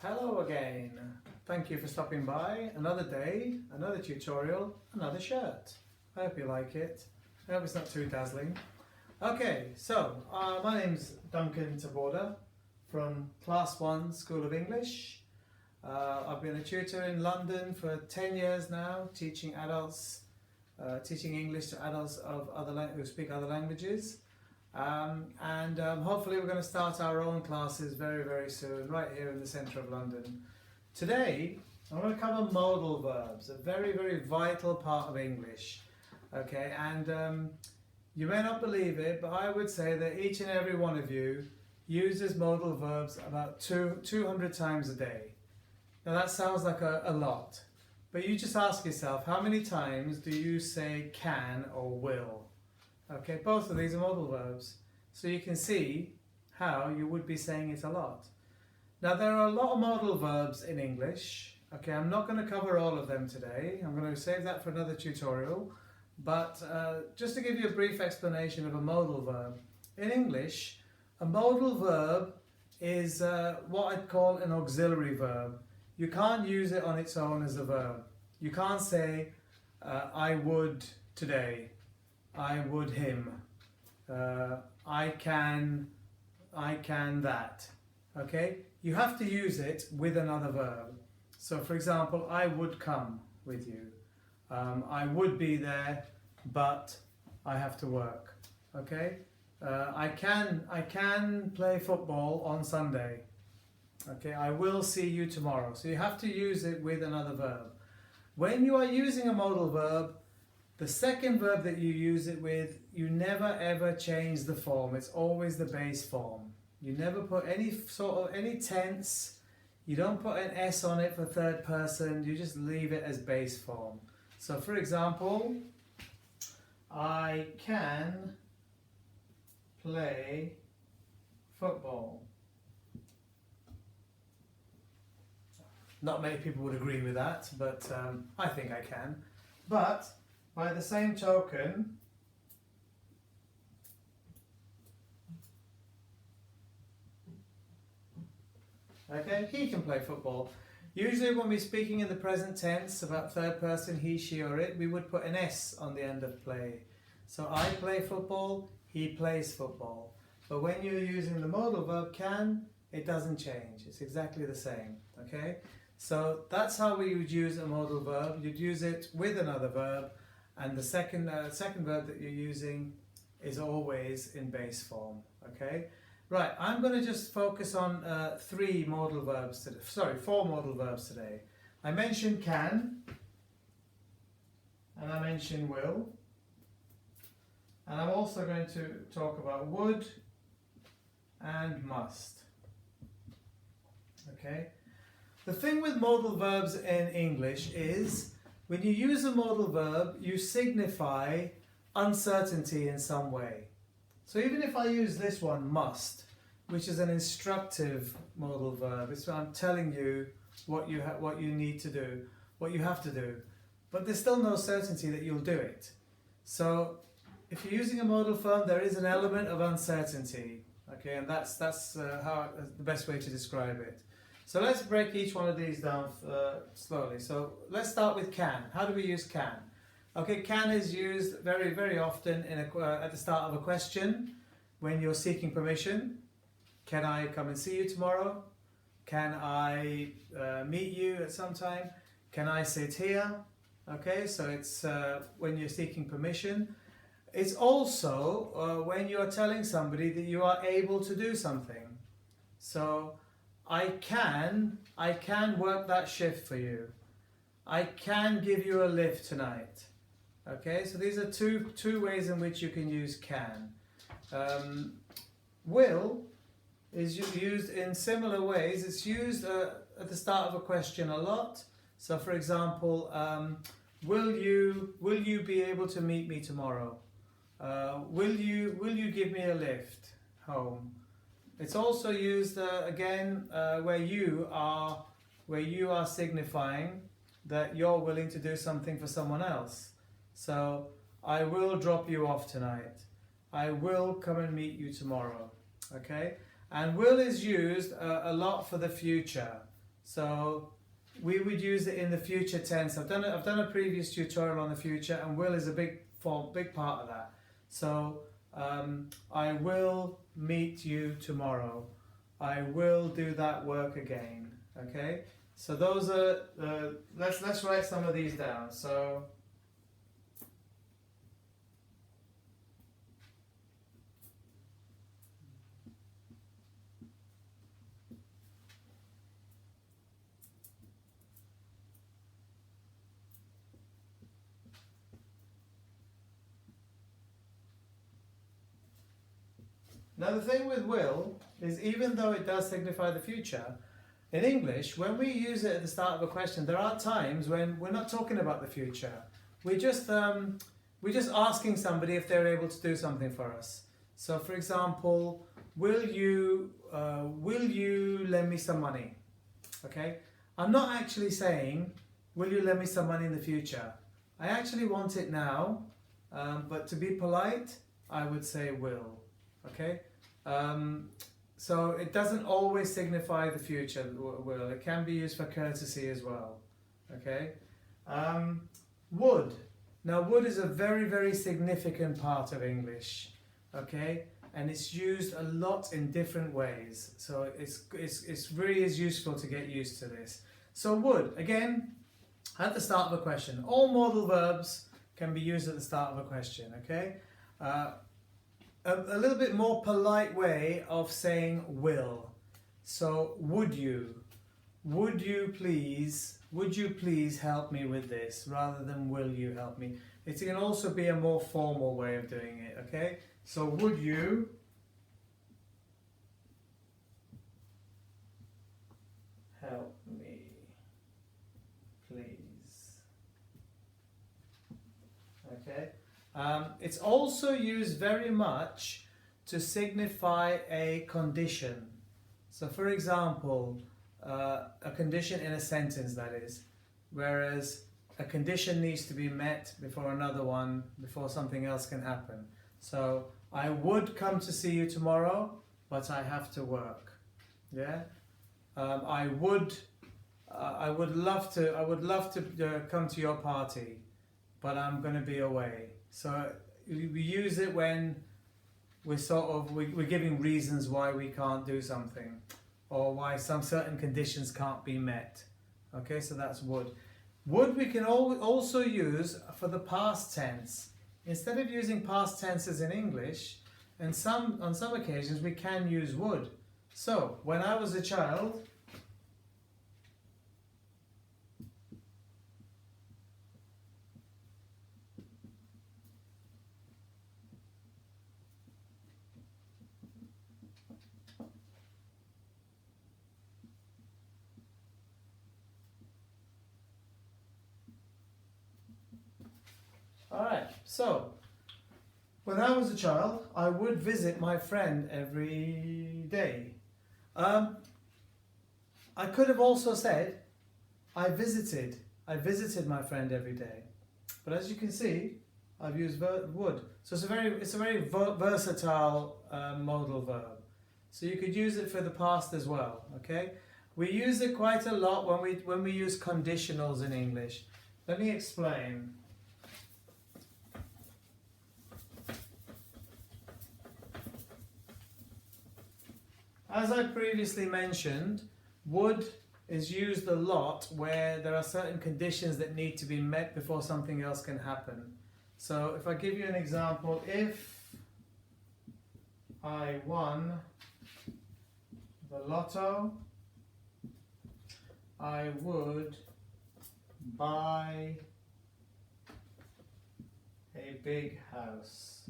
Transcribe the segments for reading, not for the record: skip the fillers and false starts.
Hello again. Thank you for stopping by. Another day, another tutorial, another shirt. I hope you like it. I hope it's not too dazzling. Okay, so my name's Duncan Taborda from Class 1 School of English. I've been a tutor in London for 10 years now, teaching adults, teaching English to adults of who speak other languages. Hopefully we're going to start our own classes very, very soon, right here in the centre of London. Today, I'm going to cover modal verbs, a very, very vital part of English. Okay, and you may not believe it, but I would say that each and every one of you uses modal verbs about 200 times a day. Now that sounds like a lot, but you just ask yourself, how many times do you say can or will? Okay, both of these are modal verbs. So you can see how you would be saying it a lot. Now there are a lot of modal verbs in English. Okay, I'm not going to cover all of them today. I'm going to save that for another tutorial. But just to give you a brief explanation of a modal verb. In English, a modal verb is what I'd call an auxiliary verb. You can't use it on its own as a verb. You can't say, I would today. I would him, I can that, okay? You have to use it with another verb. So for example, I would come with you. I would be there, but I have to work, okay? I can play football on Sunday, okay? I will see you tomorrow. So you have to use it with another verb. When you are using a modal verb, the second verb that you use it with, you never ever change the form. It's always the base form. You never put any tense. You don't put an S on it for third person. You just leave it as base form. So for example, I can play football. Not many people would agree with that, but I think I can. But by the same token, okay, he can play football. Usually when we're speaking in the present tense about third person, he, she or it, we would put an S on the end of play. So I play football, he plays football. But when you're using the modal verb can, it doesn't change. It's exactly the same, okay? So that's how we would use a modal verb. You'd use it with another verb. And the second verb that you're using is always in base form, okay? Right, I'm going to just focus on four modal verbs today. I mentioned can, and I mentioned will, and I'm also going to talk about would and must, okay? The thing with modal verbs in English is when you use a modal verb, you signify uncertainty in some way. So even if I use this one, must, which is an instructive modal verb, it's I'm telling you what you need to do, what you have to do, but there's still no certainty that you'll do it. So if you're using a modal verb, there is an element of uncertainty, okay, and that's the best way to describe it. So let's break each one of these down slowly. So let's start with can. How do we use can? Okay, can is used very, very often at the start of a question when you're seeking permission. Can I come and see you tomorrow? Can I meet you at some time? Can I sit here? Okay, so it's when you're seeking permission. It's also when you're telling somebody that you are able to do something. So I can work that shift for you. I can give you a lift tonight. Okay, so these are two ways in which you can use can. Will is used in similar ways. It's used at the start of a question a lot. So for example, will you be able to meet me tomorrow? Will you give me a lift home? It's also used again where you are signifying that you're willing to do something for someone else. So I will drop you off tonight. I will come and meet you tomorrow. Okay, and will is used a lot for the future. So we would use it in the future tense. I've done a previous tutorial on the future, and will is a big part of that. So I will meet you tomorrow. I will do that work again. Okay. So those are let's write some of these down. So now the thing with will is, even though it does signify the future, in English, when we use it at the start of a question, there are times when we're not talking about the future. We're just asking somebody if they're able to do something for us. So, for example, will you lend me some money? Okay, I'm not actually saying, will you lend me some money in the future? I actually want it now, but to be polite, I would say will. Okay. So it doesn't always signify the future, will. It can be used for courtesy as well. Okay. Would. Now, would is a very, very significant part of English. Okay. And it's used a lot in different ways. So it's really is useful to get used to this. So would, again, at the start of a question. All modal verbs can be used at the start of a question. Okay. A little bit more polite way of saying will. So would you please help me with this, rather than will you help me. It can also be a more formal way of doing it. Okay, so would you help me please? Okay. It's also used very much to signify a condition. So, for example, a condition in a sentence, that is, whereas a condition needs to be met before something else can happen. So, I would come to see you tomorrow, but I have to work. Yeah. I would love to come to your party, but I'm going to be away. So we use it when we're giving reasons why we can't do something, or why some certain conditions can't be met. Okay, so that's would. Would we can also use for the past tense. Instead of using past tenses in English, and on some occasions we can use would. So when I was a child, alright, so when I was a child, I would visit my friend every day. I could have also said, I visited my friend every day. But as you can see, I've used would. So it's a very versatile modal verb. So you could use it for the past as well. Okay, we use it quite a lot when we use conditionals in English. Let me explain. As I previously mentioned, would is used a lot where there are certain conditions that need to be met before something else can happen. So if I give you an example, if I won the lotto, I would buy a big house.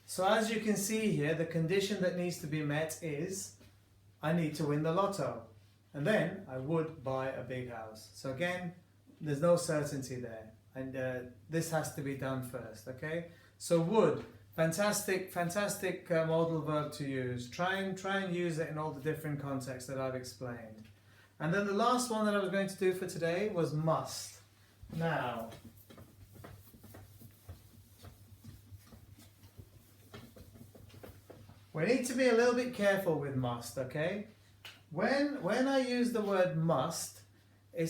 So as you can see here, the condition that needs to be met is I need to win the lotto, and then I would buy a big house. So again, there's no certainty there, and this has to be done first. Okay, so would, fantastic modal verb to use. Try and use it in all the different contexts that I've explained. And then the last one that I was going to do for today was must. Now, we need to be a little bit careful with must, okay? When I use the word must,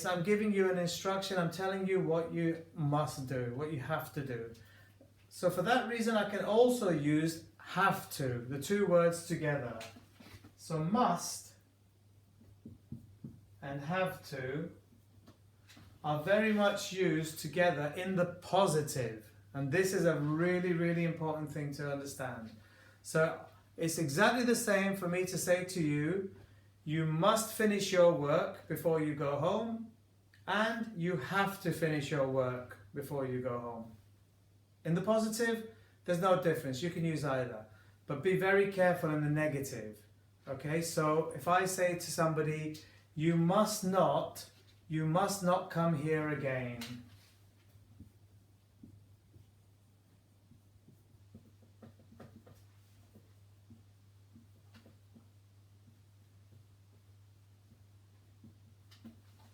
I'm giving you an instruction, I'm telling you what you must do, what you have to do. So for that reason I can also use have to, the two words together. So must and have to are very much used together in the positive. And this is a really, really important thing to understand. So it's exactly the same for me to say to you, you must finish your work before you go home, and you have to finish your work before you go home. In the positive, there's no difference. You can use either. But be very careful in the negative. Okay, so if I say to somebody, you must not come here again.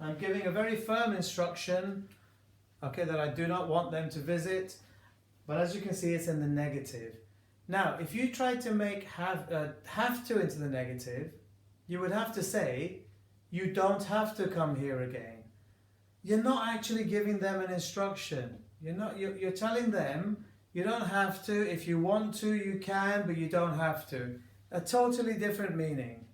I'm giving a very firm instruction, okay, that I do not want them to visit, but as you can see, it's in the negative. Now, if you try to make have to into the negative, you would have to say, you don't have to come here again. You're not actually giving them an instruction. You're telling them, you don't have to. If you want to, you can, but you don't have to. A totally different meaning.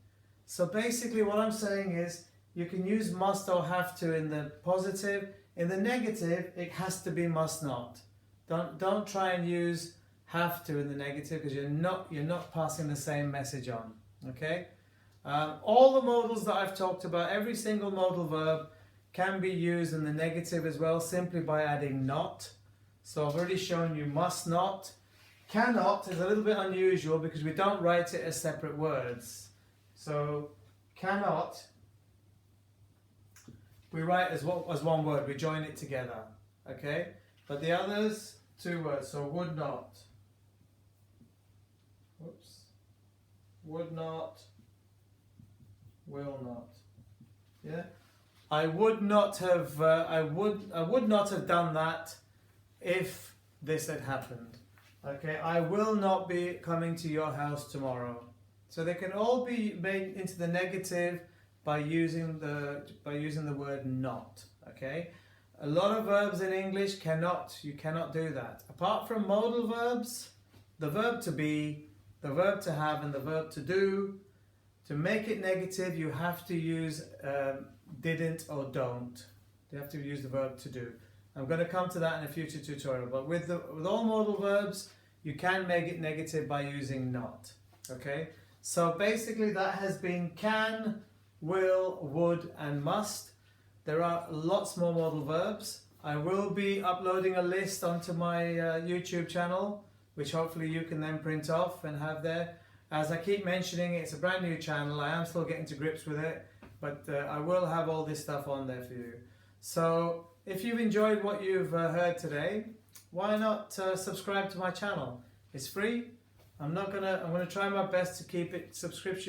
So basically what I'm saying is, you can use must or have to in the positive. In the negative, it has to be must not. Don't try and use have to in the negative, because you're not passing the same message on. Okay? All the modals that I've talked about, every single modal verb can be used in the negative as well, simply by adding not. So I've already shown you must not. Cannot is a little bit unusual because we don't write it as separate words. So cannot, we write as one word, we join it together, okay? But the others, two words, so would not. Whoops. Would not, will not. Yeah? I would not have done that if this had happened. Okay? I will not be coming to your house tomorrow. So they can all be made into the negative by using the word not. Okay? A lot of verbs in English you cannot do that. Apart from modal verbs, the verb to be, the verb to have, and the verb to do, to make it negative, you have to use didn't or don't. You have to use the verb to do. I'm going to come to that in a future tutorial. But with all modal verbs, you can make it negative by using not. Okay? So basically that has been can, will, would, and must. There are lots more modal verbs. I will be uploading a list onto my YouTube channel, which hopefully you can then print off and have there. As I keep mentioning, it's a brand new channel. I am still getting to grips with it, but I will have all this stuff on there for you. So if you've enjoyed what you've heard today, why not subscribe to my channel? It's free. I'm going to try my best to keep it subscription